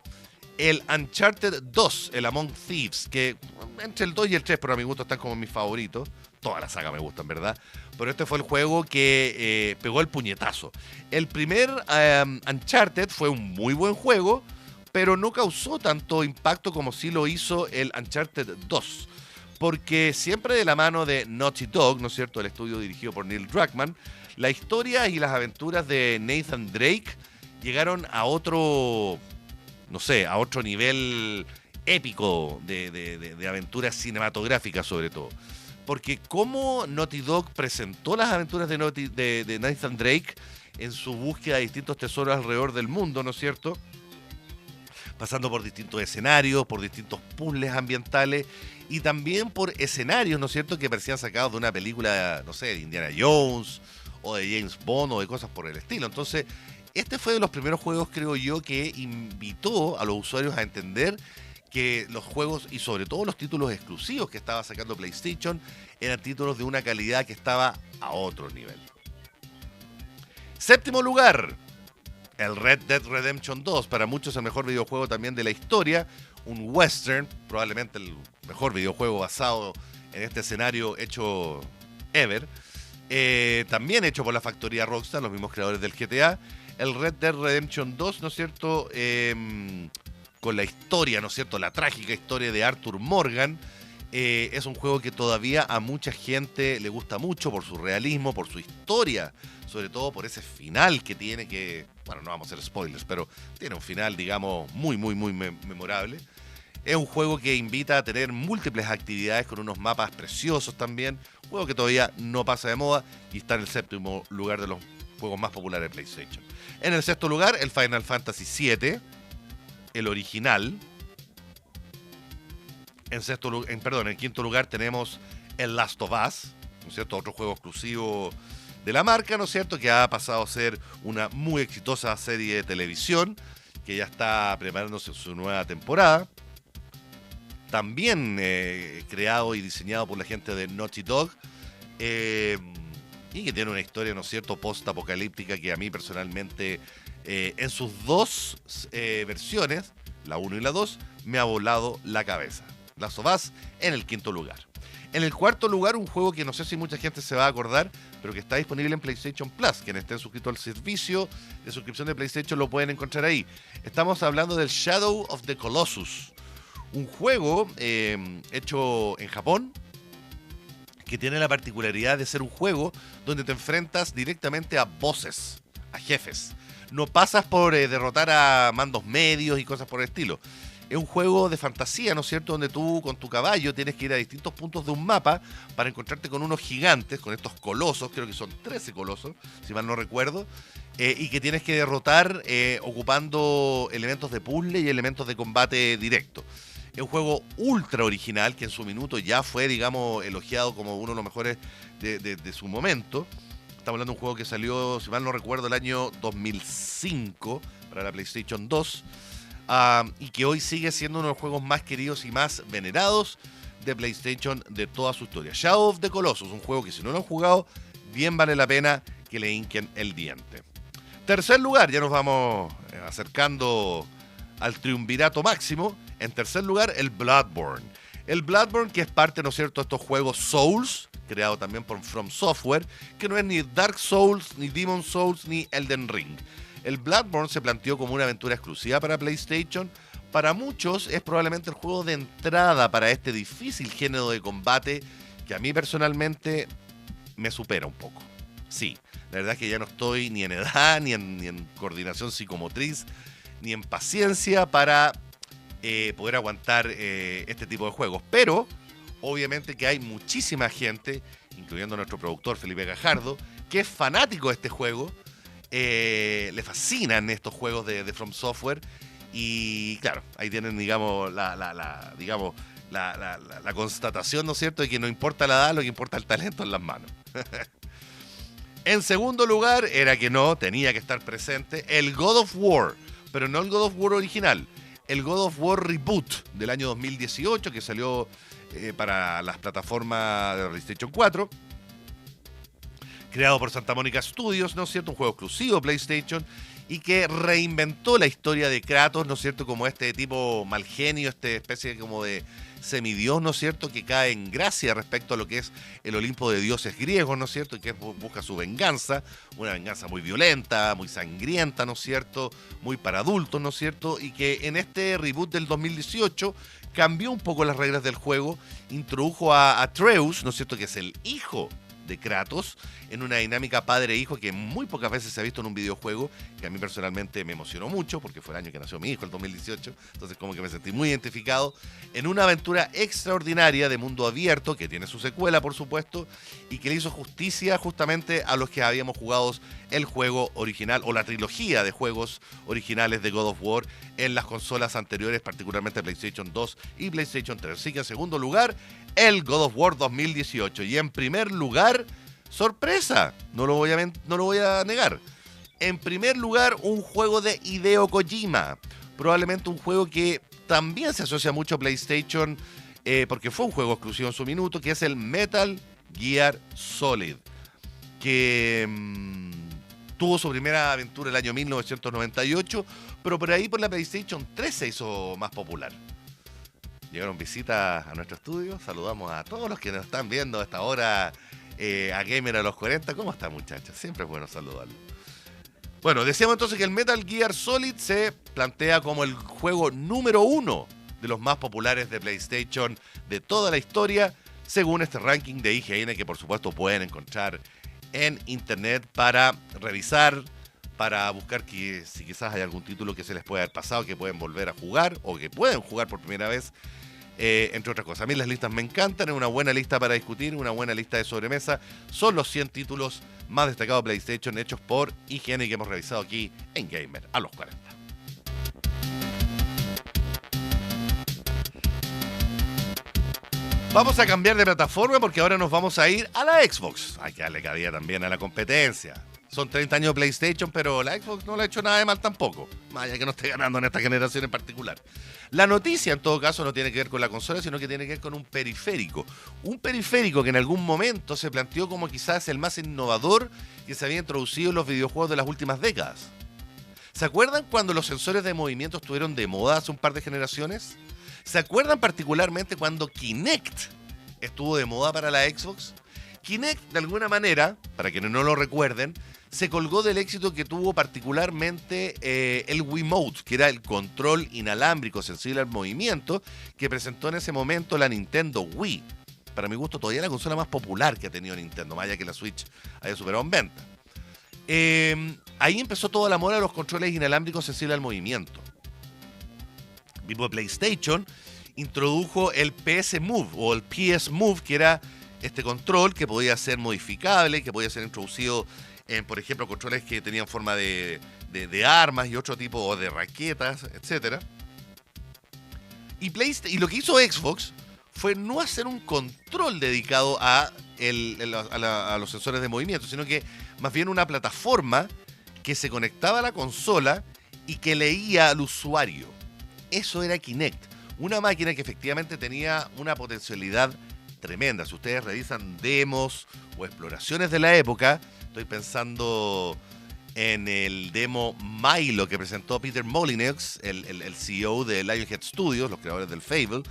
el Uncharted 2, el Among Thieves, que entre el 2 y el 3, pero a mi gusto están como mis favoritos. Toda la saga me gustan, ¿verdad? Pero este fue el juego que pegó el puñetazo. El primer Uncharted fue un muy buen juego, pero no causó tanto impacto como sí lo hizo el Uncharted 2. Porque siempre de la mano de Naughty Dog, ¿no es cierto?, el estudio dirigido por Neil Druckmann, la historia y las aventuras de Nathan Drake llegaron a otro, no sé, a otro nivel épico de aventuras cinematográficas sobre todo. Porque como Naughty Dog presentó las aventuras de Nathan Drake en su búsqueda de distintos tesoros alrededor del mundo, ¿no es cierto?, pasando por distintos escenarios, por distintos puzzles ambientales y también por escenarios, ¿no es cierto?, que parecían sacados de una película, no sé, de Indiana Jones o de James Bond o de cosas por el estilo. Entonces, este fue de los primeros juegos, creo yo, que invitó a los usuarios a entender que los juegos y sobre todo los títulos exclusivos que estaba sacando PlayStation eran títulos de una calidad que estaba a otro nivel. Séptimo lugar, el Red Dead Redemption 2, para muchos el mejor videojuego también de la historia, un western, probablemente el mejor videojuego basado en este escenario hecho ever, también hecho por la factoría Rockstar, los mismos creadores del GTA. El Red Dead Redemption 2, ¿no es cierto?, con la historia, ¿no es cierto?, la trágica historia de Arthur Morgan. Es un juego que todavía a mucha gente le gusta mucho por su realismo, por su historia, sobre todo por ese final que tiene que, bueno, no vamos a hacer spoilers, pero tiene un final, digamos, muy memorable. Es un juego que invita a tener múltiples actividades con unos mapas preciosos también. Un juego que todavía no pasa de moda y está en el séptimo lugar de los juegos más populares de PlayStation. En el sexto lugar, el Final Fantasy VII, el original. En quinto lugar tenemos el Last of Us, ¿no es cierto? Otro juego exclusivo de la marca, ¿no es cierto? Que ha pasado a ser una muy exitosa serie de televisión, que ya está preparándose su nueva temporada. También creado y diseñado por la gente de Naughty Dog, y que tiene una historia, ¿no es cierto?, post-apocalíptica que a mí personalmente, en sus dos versiones, la 1 y la 2, me ha volado la cabeza. Last of Us en el quinto lugar. En el cuarto lugar, un juego que no sé si mucha gente se va a acordar, pero que está disponible en PlayStation Plus. Quienes estén suscritos al servicio de suscripción de PlayStation lo pueden encontrar ahí. Estamos hablando del Shadow of the Colossus, un juego hecho en Japón, que tiene la particularidad de ser un juego donde te enfrentas directamente a bosses, a jefes. No pasas por derrotar a mandos medios y cosas por el estilo. Es un juego de fantasía, ¿no es cierto?, donde tú con tu caballo tienes que ir a distintos puntos de un mapa para encontrarte con unos gigantes, con estos colosos, creo que son 13 colosos, si mal no recuerdo, y que tienes que derrotar ocupando elementos de puzzle y elementos de combate directo. Es un juego ultra original que en su minuto ya fue, digamos, elogiado como uno de los mejores de su momento. Estamos hablando de un juego que salió, si mal no recuerdo, el año 2005 para la PlayStation 2. Y que hoy sigue siendo uno de los juegos más queridos y más venerados de PlayStation de toda su historia. Shadow of the Colossus, un juego que si no lo han jugado, bien vale la pena que le hinquen el diente. Tercer lugar, ya nos vamos acercando al triunvirato máximo. En tercer lugar, el Bloodborne. El Bloodborne, que es parte, ¿no es cierto?, de estos juegos Souls, creado también por From Software, que no es ni Dark Souls, ni Demon Souls, ni Elden Ring. El Bloodborne se planteó como una aventura exclusiva para PlayStation. Para muchos es probablemente el juego de entrada para este difícil género de combate que a mí personalmente me supera un poco. Sí, la verdad es que ya no estoy ni en edad, ni en coordinación psicomotriz, ni en paciencia para poder aguantar este tipo de juegos. Pero obviamente que hay muchísima gente, incluyendo a nuestro productor Felipe Gajardo, que es fanático de este juego. Le fascinan estos juegos de From Software y claro, ahí tienen, digamos, la constatación, ¿no es cierto?, de que no importa la edad, lo que importa es el talento en las manos. En segundo lugar, tenía que estar presente el God of War, pero no el God of War original, el God of War Reboot del año 2018 que salió para las plataformas de PlayStation 4. Creado por Santa Mónica Studios, ¿no es cierto? Un juego exclusivo PlayStation y que reinventó la historia de Kratos, ¿no es cierto? Como este tipo mal genio, esta especie como de semidios, ¿no es cierto? Que cae en gracia respecto a lo que es el Olimpo de dioses griegos, ¿no es cierto? Y que busca su venganza, una venganza muy violenta, muy sangrienta, ¿no es cierto? Muy para adultos, ¿no es cierto? Y que en este reboot del 2018 cambió un poco las reglas del juego, introdujo a Atreus, ¿no es cierto? Que es el hijo de Kratos, en una dinámica padre-hijo que muy pocas veces se ha visto en un videojuego, que a mí personalmente me emocionó mucho, porque fue el año que nació mi hijo, el 2018, entonces como que me sentí muy identificado, en una aventura extraordinaria de mundo abierto, que tiene su secuela, por supuesto, y que le hizo justicia justamente a los que habíamos jugado el juego original, o la trilogía de juegos originales de God of War en las consolas anteriores, particularmente PlayStation 2 y PlayStation 3. Así que en segundo lugar, el God of War 2018. Y en primer lugar, sorpresa, no lo voy a negar. En primer lugar, un juego de Hideo Kojima. Probablemente un juego que también se asocia mucho a PlayStation, porque fue un juego exclusivo en su minuto, que es el Metal Gear Solid, que tuvo su primera aventura el año 1998, pero por ahí por la PlayStation 3 se hizo más popular. Llegaron visitas a nuestro estudio. Saludamos a todos los que nos están viendo a esta hora, a Gamer a los 40. ¿Cómo están, muchachos? Siempre es bueno saludarlos. Bueno, decíamos entonces que el Metal Gear Solid se plantea como el juego número 1 de los más populares de PlayStation de toda la historia, según este ranking de IGN que por supuesto pueden encontrar en internet para revisar, para buscar si quizás hay algún título que se les pueda haber pasado, que pueden volver a jugar o que pueden jugar por primera vez, entre otras cosas. A mí las listas me encantan, es una buena lista para discutir, una buena lista de sobremesa. Son los 100 títulos más destacados de PlayStation hechos por IGN y que hemos revisado aquí en Gamer a los 40. Vamos a cambiar de plataforma porque ahora nos vamos a ir a la Xbox. Hay que darle cabida también a la competencia. Son 30 años de PlayStation, pero la Xbox no le ha hecho nada de mal tampoco. Más allá que no esté ganando en esta generación en particular. La noticia, en todo caso, no tiene que ver con la consola, sino que tiene que ver con un periférico. Un periférico que en algún momento se planteó como quizás el más innovador que se había introducido en los videojuegos de las últimas décadas. ¿Se acuerdan cuando los sensores de movimiento estuvieron de moda hace un par de generaciones? ¿Se acuerdan particularmente cuando Kinect estuvo de moda para la Xbox? Kinect, de alguna manera, para quienes no lo recuerden, se colgó del éxito que tuvo particularmente el Wiimote, que era el control inalámbrico sensible al movimiento que presentó en ese momento la Nintendo Wii. Para mi gusto, todavía la consola más popular que ha tenido Nintendo, más allá que la Switch haya superado en venta. Ahí empezó toda la moda de los controles inalámbricos sensibles al movimiento. Mismo PlayStation introdujo el PS Move o el PS Move, que era este control que podía ser modificable, que podía ser introducido en, por ejemplo, controles que tenían forma de armas y otro tipo, o de raquetas, etc. Y lo que hizo Xbox fue no hacer un control dedicado a los sensores de movimiento, sino que más bien una plataforma que se conectaba a la consola y que leía al usuario. Eso era Kinect, una máquina que efectivamente tenía una potencialidad tremenda. Si ustedes revisan demos o exploraciones de la época, estoy pensando en el demo Milo que presentó Peter Molyneux, el CEO de Lionhead Studios, los creadores del Fable,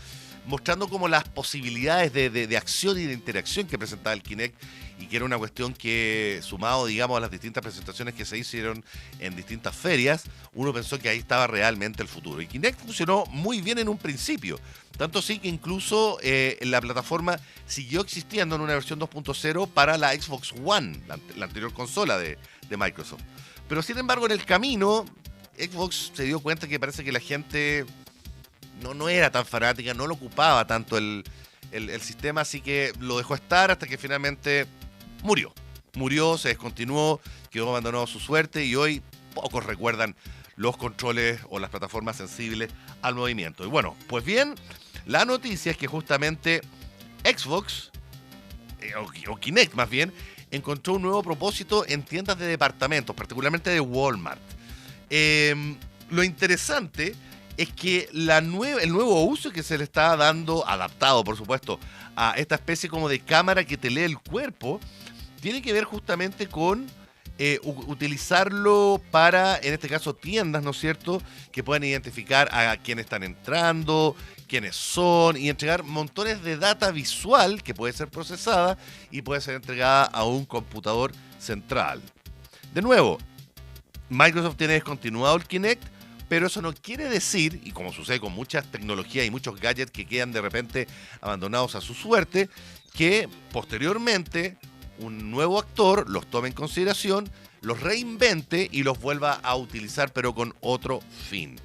mostrando como las posibilidades de acción y de interacción que presentaba el Kinect, y que era una cuestión que, sumado, digamos, a las distintas presentaciones que se hicieron en distintas ferias, uno pensó que ahí estaba realmente el futuro. Y Kinect funcionó muy bien en un principio, tanto así que incluso la plataforma siguió existiendo en una versión 2.0 para la Xbox One, la anterior consola de Microsoft. Pero sin embargo, en el camino, Xbox se dio cuenta que parece que la gente no era tan fanática, no lo ocupaba tanto el sistema, así que lo dejó estar hasta que finalmente murió, se descontinuó, quedó abandonado a su suerte, y hoy pocos recuerdan los controles o las plataformas sensibles al movimiento. Y bueno, pues bien, la noticia es que justamente Xbox, o Kinect más bien, encontró un nuevo propósito en tiendas de departamentos, particularmente de Walmart. Lo interesante es que el nuevo uso que se le está dando, adaptado por supuesto a esta especie como de cámara que te lee el cuerpo, tiene que ver justamente con utilizarlo para, en este caso, tiendas, ¿no es cierto?, que puedan identificar a quiénes están entrando, quiénes son, y entregar montones de data visual que puede ser procesada y puede ser entregada a un computador central. De nuevo, Microsoft tiene descontinuado el Kinect, pero eso no quiere decir, y como sucede con muchas tecnologías y muchos gadgets que quedan de repente abandonados a su suerte, que posteriormente un nuevo actor los tome en consideración, los reinvente y los vuelva a utilizar, pero con otro fin.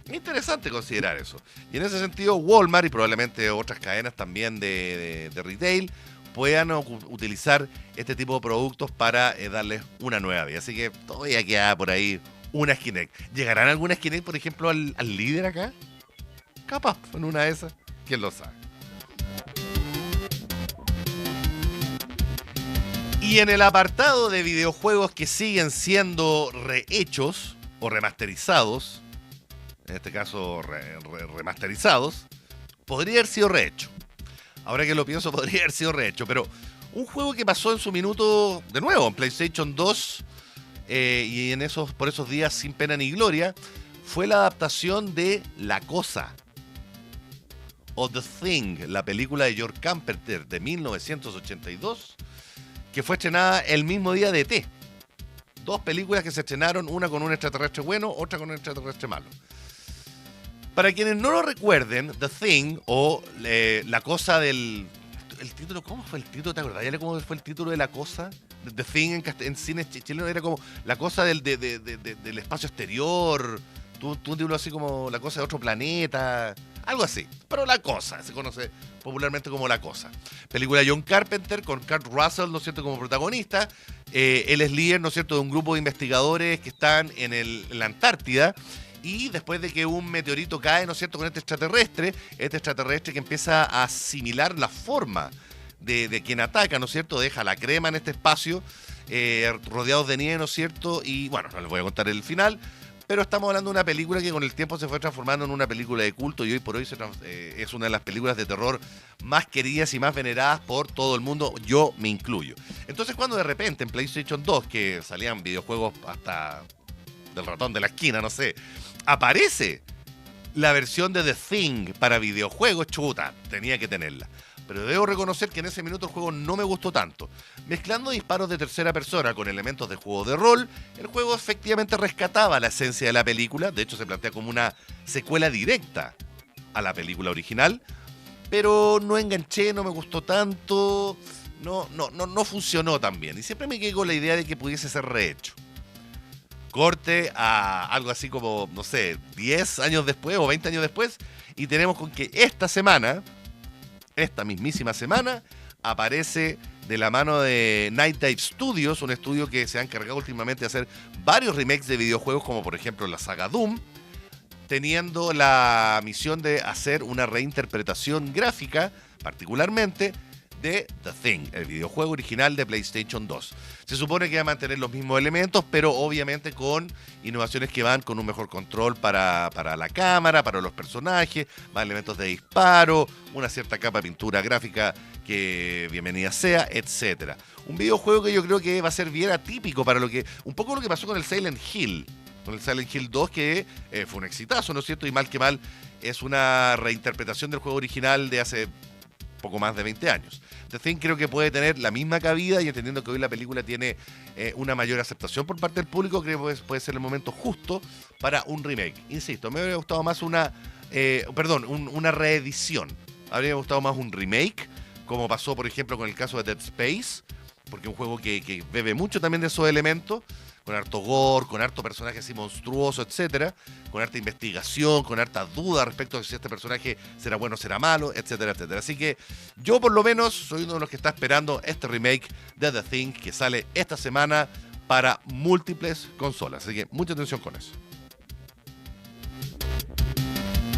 Es interesante considerar eso. Y en ese sentido, Walmart y probablemente otras cadenas también de retail puedan utilizar este tipo de productos para darles una nueva vida. Así que todavía queda por ahí una Kinect. ¿Llegarán algunas Kinect, por ejemplo, al líder acá? Capaz, en una de esas. ¿Quién lo sabe? Y en el apartado de videojuegos que siguen siendo rehechos o remasterizados, en este caso remasterizados, podría haber sido rehecho. Ahora que lo pienso, podría haber sido rehecho, pero un juego que pasó en su minuto, de nuevo, en PlayStation 2, y por esos días sin pena ni gloria, fue la adaptación de La Cosa, o The Thing, la película de George Carpenter de 1982, que fue estrenada el mismo día de E.T. 2 películas que se estrenaron, una con un extraterrestre bueno, otra con un extraterrestre malo. Para quienes no lo recuerden, The Thing o La Cosa del... El título, ¿cómo fue el título? ¿Te acordás? ¿Ya cómo fue el título de La Cosa? The Thing en cine chileno era como La Cosa del espacio exterior. Un título así como La Cosa de otro planeta. Algo así. Pero La Cosa, se conoce popularmente como La Cosa. Película de John Carpenter con Kurt Russell, ¿no es cierto?, como protagonista. Él es líder, ¿no es cierto?, de un grupo de investigadores que están en la Antártida. Y después de que un meteorito cae, ¿no es cierto?, con este extraterrestre que empieza a asimilar la forma de quien ataca, ¿no es cierto?, deja la crema en este espacio, rodeados de nieve, ¿no es cierto? Y bueno, no les voy a contar el final, pero estamos hablando de una película que con el tiempo se fue transformando en una película de culto y hoy por hoy es una de las películas de terror más queridas y más veneradas por todo el mundo, yo me incluyo. Entonces cuando de repente en PlayStation 2, que salían videojuegos hasta del ratón de la esquina, no sé, aparece la versión de The Thing para videojuegos, chuta, tenía que tenerla. Pero debo reconocer que en ese minuto el juego no me gustó tanto. Mezclando disparos de tercera persona con elementos de juego de rol, el juego efectivamente rescataba la esencia de la película, de hecho se plantea como una secuela directa a la película original, pero no enganché, no me gustó tanto, no funcionó tan bien. Y siempre me quedé con la idea de que pudiese ser rehecho. Corte a algo así como, no sé, 10 años después o 20 años después, y tenemos con que esta mismísima semana, aparece de la mano de Night Dive Studios, un estudio que se ha encargado últimamente de hacer varios remakes de videojuegos, como por ejemplo la saga Doom, teniendo la misión de hacer una reinterpretación gráfica, particularmente, de The Thing, el videojuego original de PlayStation 2. Se supone que va a mantener los mismos elementos, pero obviamente con innovaciones que van con un mejor control para la cámara, para los personajes, más elementos de disparo, una cierta capa de pintura gráfica que bienvenida sea, etcétera. Un videojuego que yo creo que va a ser bien atípico para un poco lo que pasó con el Silent Hill. Con el Silent Hill 2, que fue un exitazo, ¿no es cierto? Y mal que mal es una reinterpretación del juego original de hace poco más de 20 años. The Thing creo que puede tener la misma cabida, y entendiendo que hoy la película tiene una mayor aceptación por parte del público, creo que puede ser el momento justo para un remake. Insisto, me habría gustado más una reedición. Habría gustado más un remake, como pasó por ejemplo con el caso de Dead Space, porque es un juego que bebe mucho también de esos elementos, con harto gore, con harto personaje así monstruoso, etcétera, con harta investigación, con harta duda respecto a si este personaje será bueno o será malo, etcétera, etcétera. Así que yo por lo menos soy uno de los que está esperando este remake de The Thing que sale esta semana para múltiples consolas. Así que mucha atención con eso.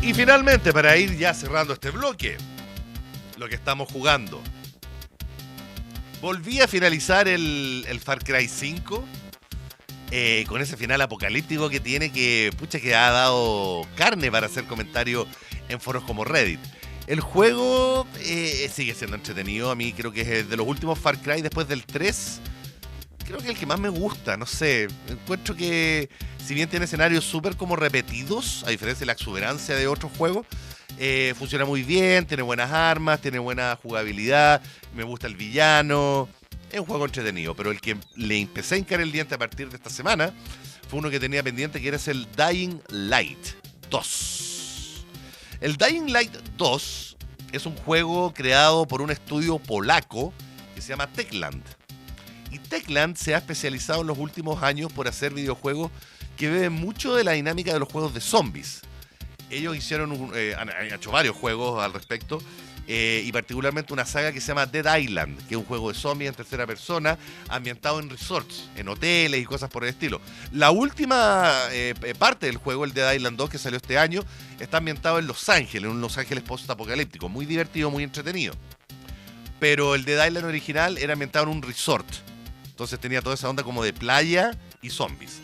Y finalmente, para ir ya cerrando este bloque, lo que estamos jugando. Volví a finalizar el Far Cry 5. Con ese final apocalíptico que tiene, que ha dado carne para hacer comentarios en foros como Reddit. El juego sigue siendo entretenido. A mí creo que es de los últimos Far Cry después del 3. Creo que es el que más me gusta, no sé. Encuentro que si bien tiene escenarios súper como repetidos, a diferencia de la exuberancia de otros juegos, funciona muy bien, tiene buenas armas, tiene buena jugabilidad, me gusta el villano. Es un juego entretenido, pero el que le empecé a hincar el diente a partir de esta semana fue uno que tenía pendiente, que era el Dying Light 2. El Dying Light 2 es un juego creado por un estudio polaco que se llama Techland. Y Techland se ha especializado en los últimos años por hacer videojuegos que beben mucho de la dinámica de los juegos de zombies. Ellos han hecho varios juegos al respecto, y particularmente una saga que se llama Dead Island, que es un juego de zombies en tercera persona, ambientado en resorts, en hoteles y cosas por el estilo. La última parte del juego, el Dead Island 2, que salió este año, está ambientado en Los Ángeles, en un Los Ángeles post-apocalíptico, muy divertido, muy entretenido. Pero el Dead Island original era ambientado en un resort, entonces tenía toda esa onda como de playa y zombies.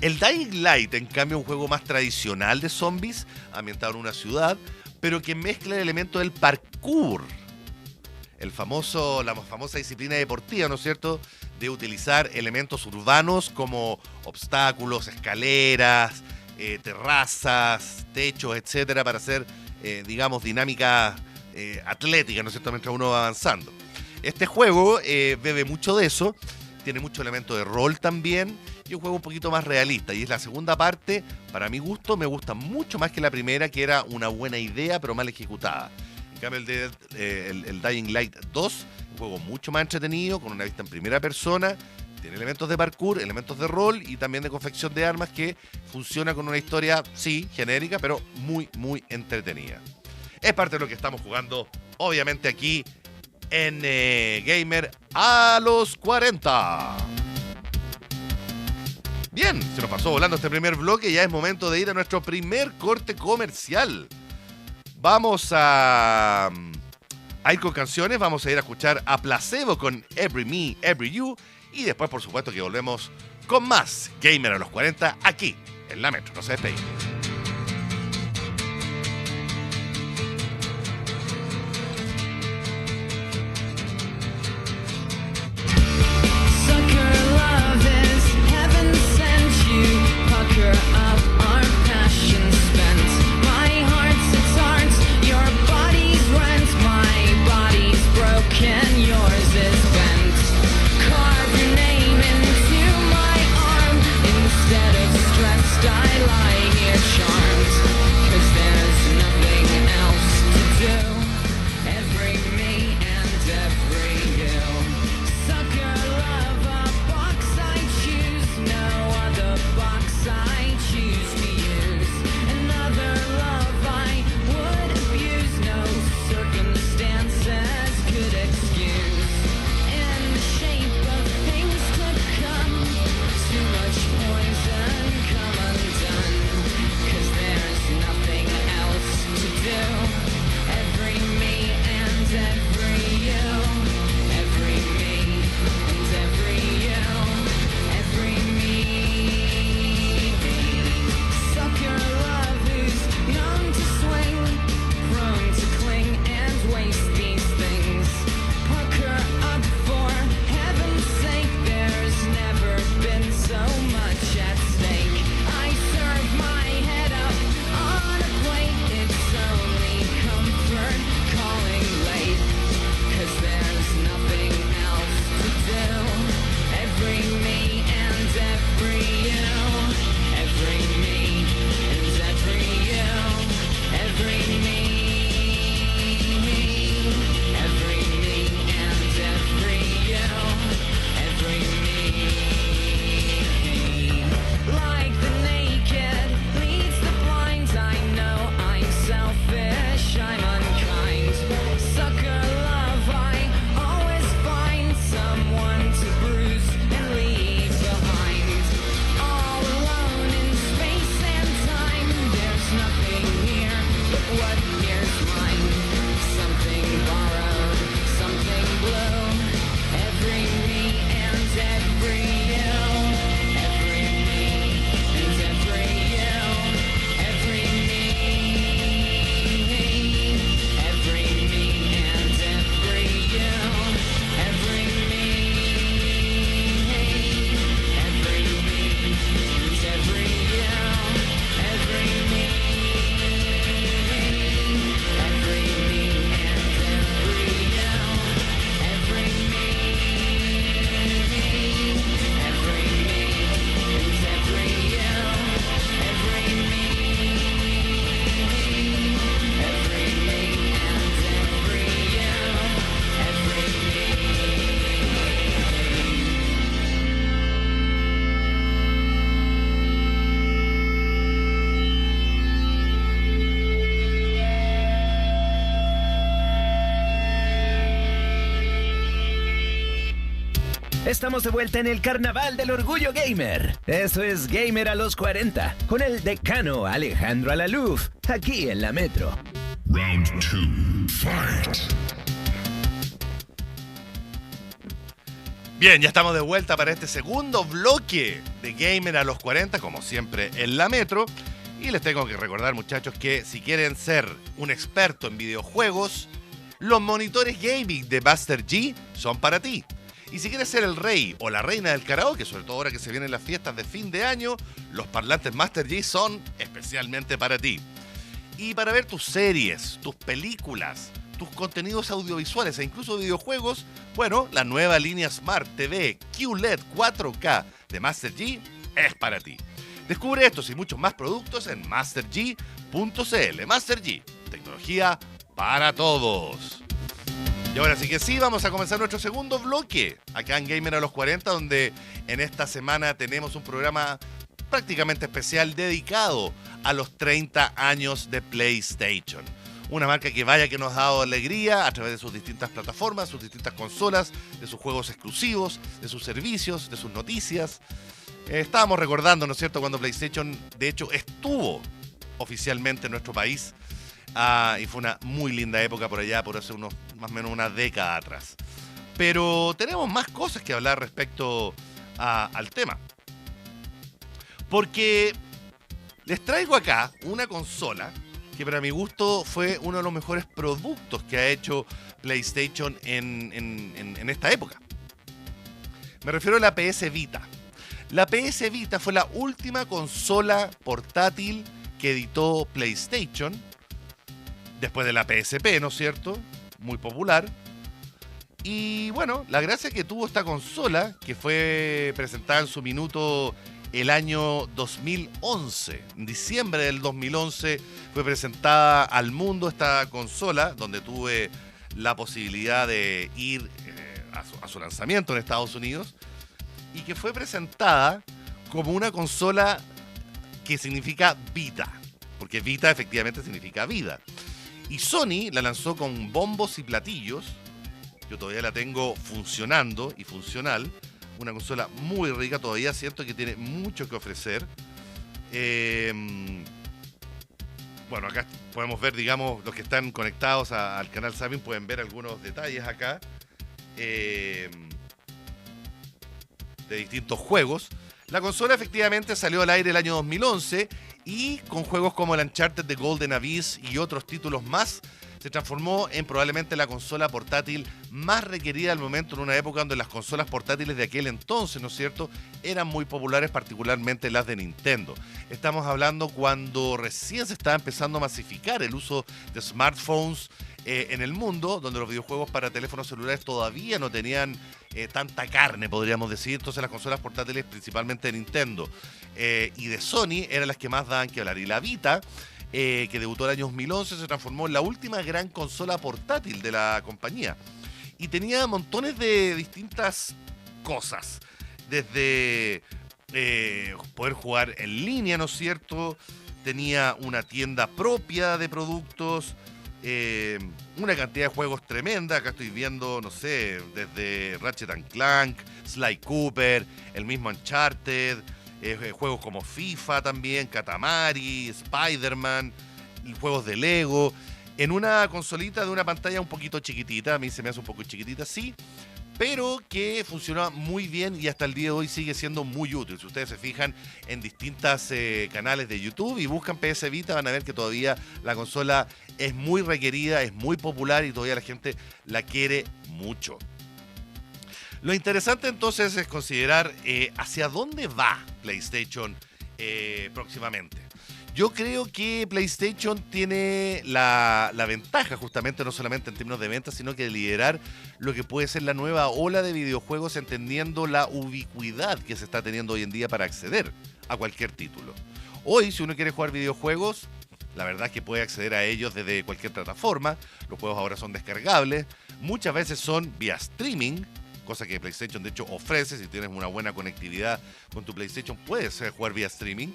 El Dying Light, en cambio, es un juego más tradicional de zombies, ambientado en una ciudad, pero que mezcla el elemento del parkour. La famosa disciplina deportiva, ¿no es cierto?, de utilizar elementos urbanos como obstáculos, escaleras, terrazas, techos, etcétera, para hacer, dinámica atlética, ¿no es cierto?, mientras uno va avanzando. Este juego bebe mucho de eso, tiene mucho elemento de rol también, y un juego un poquito más realista. Y es la segunda parte, para mi gusto, me gusta mucho más que la primera, que era una buena idea, pero mal ejecutada. En cambio, el Dying Light 2, un juego mucho más entretenido, con una vista en primera persona, tiene elementos de parkour, elementos de rol y también de confección de armas, que funciona con una historia, sí, genérica, pero muy, muy entretenida. Es parte de lo que estamos jugando, obviamente, aquí en Gamer a los 40. Bien, se nos pasó volando este primer bloque. Ya es momento de ir a nuestro primer corte comercial. Vamos a ir con canciones. Vamos a ir a escuchar a Placebo con Every Me, Every You. Y después, por supuesto, que volvemos con más Gamer a los 40 aquí en la Metro. No se despeguen. Estamos de vuelta en el Carnaval del Orgullo Gamer. Eso es Gamer a los 40, con el decano Alejandro Alaluf, aquí en la Metro. Round 2, fight. Bien, ya estamos de vuelta para este segundo bloque de Gamer a los 40, como siempre en la Metro. Y les tengo que recordar, muchachos, que si quieren ser un experto en videojuegos, los monitores gaming de Master G son para ti. Y si quieres ser el rey o la reina del karaoke, sobre todo ahora que se vienen las fiestas de fin de año, los parlantes Master G son especialmente para ti. Y para ver tus series, tus películas, tus contenidos audiovisuales e incluso videojuegos, bueno, la nueva línea Smart TV QLED 4K de Master G es para ti. Descubre estos y muchos más productos en masterg.cl. Master G, tecnología para todos. Y ahora sí que sí, vamos a comenzar nuestro segundo bloque acá en Gamer a los 40, donde en esta semana tenemos un programa prácticamente especial dedicado a los 30 años de PlayStation. Una marca que vaya que nos ha dado alegría a través de sus distintas plataformas, sus distintas consolas, de sus juegos exclusivos, de sus servicios, de sus noticias. Estábamos recordando, ¿no es cierto?, cuando PlayStation, de hecho, estuvo oficialmente en nuestro país. Y fue una muy linda época por allá, por hace unos más o menos una década atrás. Pero tenemos más cosas que hablar respecto al tema. Porque les traigo acá una consola que para mi gusto fue uno de los mejores productos que ha hecho PlayStation en esta época. Me refiero a la PS Vita. La PS Vita fue la última consola portátil que editó PlayStation. Después de la PSP, ¿no es cierto? Muy popular. Y bueno, la gracia que tuvo esta consola, que fue presentada en su minuto el año 2011. En diciembre del 2011 fue presentada al mundo esta consola, donde tuve la posibilidad de ir a su lanzamiento en Estados Unidos. Y que fue presentada como una consola que significa Vita. Porque Vita efectivamente significa vida. Y Sony la lanzó con bombos y platillos. Yo todavía la tengo funcionando y funcional. Una consola muy rica, todavía siento que tiene mucho que ofrecer. Bueno, acá podemos ver, digamos, los que están conectados al canal Sabin pueden ver algunos detalles acá. De distintos juegos. La consola efectivamente salió al aire el año 2011 y con juegos como el Uncharted de Golden Abyss y otros títulos más, se transformó en probablemente la consola portátil más requerida al momento, en una época donde las consolas portátiles de aquel entonces, ¿no es cierto?, eran muy populares, particularmente las de Nintendo. Estamos hablando cuando recién se estaba empezando a masificar el uso de smartphones en el mundo, donde los videojuegos para teléfonos celulares todavía no tenían tanta carne, podríamos decir. Entonces las consolas portátiles, principalmente de Nintendo y de Sony, eran las que más daban que hablar. Y la Vita, que debutó el año 2011, se transformó en la última gran consola portátil de la compañía. Y tenía montones de distintas cosas. Desde poder jugar en línea, ¿no es cierto? Tenía una tienda propia de productos. Una cantidad de juegos tremenda. Acá estoy viendo, no sé, desde Ratchet & Clank, Sly Cooper, el mismo Uncharted, juegos como FIFA también, Katamari, Spider-Man, juegos de Lego, en una consolita de una pantalla un poquito chiquitita. A mí se me hace un poco chiquitita, sí, pero que funciona muy bien y hasta el día de hoy sigue siendo muy útil. Si ustedes se fijan en distintos canales de YouTube y buscan PS Vita, van a ver que todavía la consola es muy requerida, es muy popular y todavía la gente la quiere mucho. Lo interesante entonces es considerar hacia dónde va PlayStation próximamente. Yo creo que PlayStation tiene la ventaja, justamente, no solamente en términos de ventas, sino que de liderar lo que puede ser la nueva ola de videojuegos, entendiendo la ubicuidad que se está teniendo hoy en día para acceder a cualquier título. Hoy, si uno quiere jugar videojuegos, la verdad es que puede acceder a ellos desde cualquier plataforma. Los juegos ahora son descargables, muchas veces son vía streaming, cosa que PlayStation de hecho ofrece. Si tienes una buena conectividad con tu PlayStation, puedes jugar vía streaming.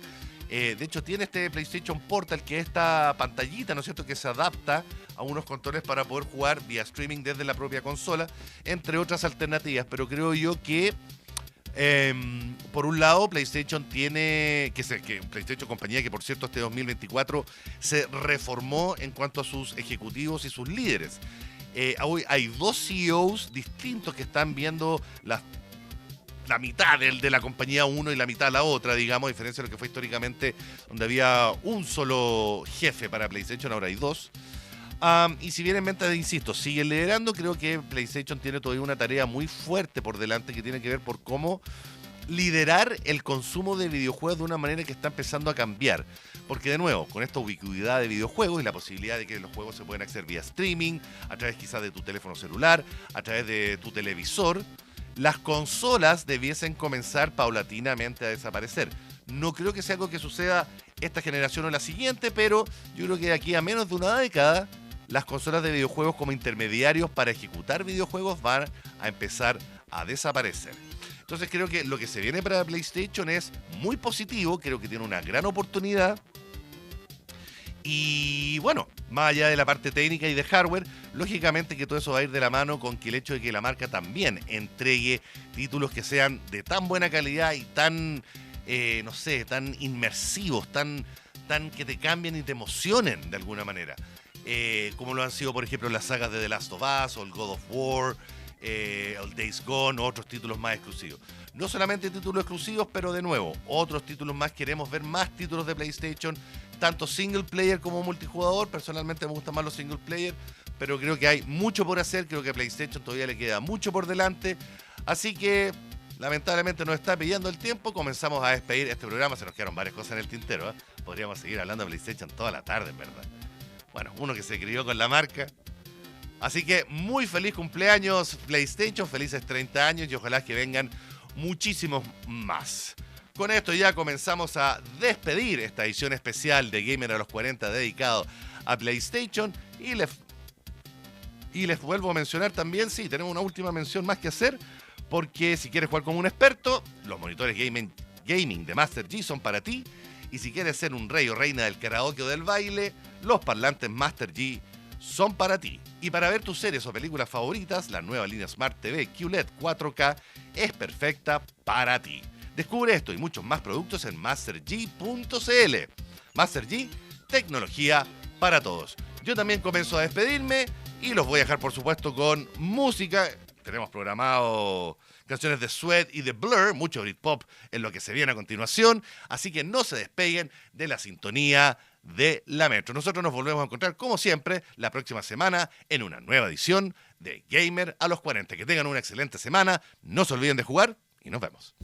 De hecho, tiene este PlayStation Portal, que es esta pantallita, ¿no es cierto?, que se adapta a unos controles para poder jugar vía streaming desde la propia consola, entre otras alternativas. Pero creo yo que, por un lado, PlayStation tiene, PlayStation, compañía que por cierto este 2024 se reformó en cuanto a sus ejecutivos y sus líderes. Hoy hay dos CEOs distintos que están viendo la mitad de la compañía uno y la mitad la otra, digamos, a diferencia de lo que fue históricamente, donde había un solo jefe para PlayStation, ahora hay dos. Y si bien en ventas, insisto, sigue liderando, creo que PlayStation tiene todavía una tarea muy fuerte por delante que tiene que ver por cómo liderar el consumo de videojuegos de una manera que está empezando a cambiar. Porque de nuevo, con esta ubicuidad de videojuegos y la posibilidad de que los juegos se pueden acceder vía streaming, a través quizás de tu teléfono celular, a través de tu televisor, las consolas debiesen comenzar paulatinamente a desaparecer. No creo que sea algo que suceda esta generación o la siguiente, pero yo creo que de aquí a menos de una década, las consolas de videojuegos como intermediarios para ejecutar videojuegos van a empezar a desaparecer. Entonces creo que lo que se viene para PlayStation es muy positivo, creo que tiene una gran oportunidad. Y bueno, más allá de la parte técnica y de hardware, lógicamente que todo eso va a ir de la mano con que el hecho de que la marca también entregue títulos que sean de tan buena calidad y tan, no sé, tan inmersivos, tan que te cambien y te emocionen de alguna manera. Como lo han sido, por ejemplo, las sagas de The Last of Us o el God of War, el Days Gone o otros títulos más exclusivos. No solamente títulos exclusivos, pero de nuevo, otros títulos más. Queremos ver más títulos de PlayStation, tanto single player como multijugador. Personalmente me gustan más los single player, pero creo que hay mucho por hacer. Creo que a PlayStation todavía le queda mucho por delante. Así que, lamentablemente nos está pillando el tiempo. Comenzamos a despedir este programa. Se nos quedaron varias cosas en el tintero, ¿eh? Podríamos seguir hablando de PlayStation toda la tarde, en verdad. Bueno, uno que se crió con la marca. Así que muy feliz cumpleaños PlayStation, felices 30 años y ojalá que vengan muchísimos más. Con esto ya comenzamos a despedir esta edición especial de Gamer a los 40 dedicado a PlayStation y les vuelvo a mencionar también, sí, tenemos una última mención más que hacer, porque si quieres jugar como un experto, los monitores gaming de Master G son para ti, y si quieres ser un rey o reina del karaoke o del baile, los parlantes Master G son para ti. Y para ver tus series o películas favoritas, la nueva línea Smart TV QLED 4K es perfecta para ti. Descubre esto y muchos más productos en masterg.cl. Master G, tecnología para todos. Yo también comienzo a despedirme y los voy a dejar, por supuesto, con música. Tenemos programado canciones de Sweat y de Blur, mucho Britpop en lo que se viene a continuación. Así que no se despeguen de la sintonía de la Metro. Nosotros nos volvemos a encontrar, como siempre, la próxima semana en una nueva edición de Gamer a los 40. Que tengan una excelente semana, no se olviden de jugar y nos vemos.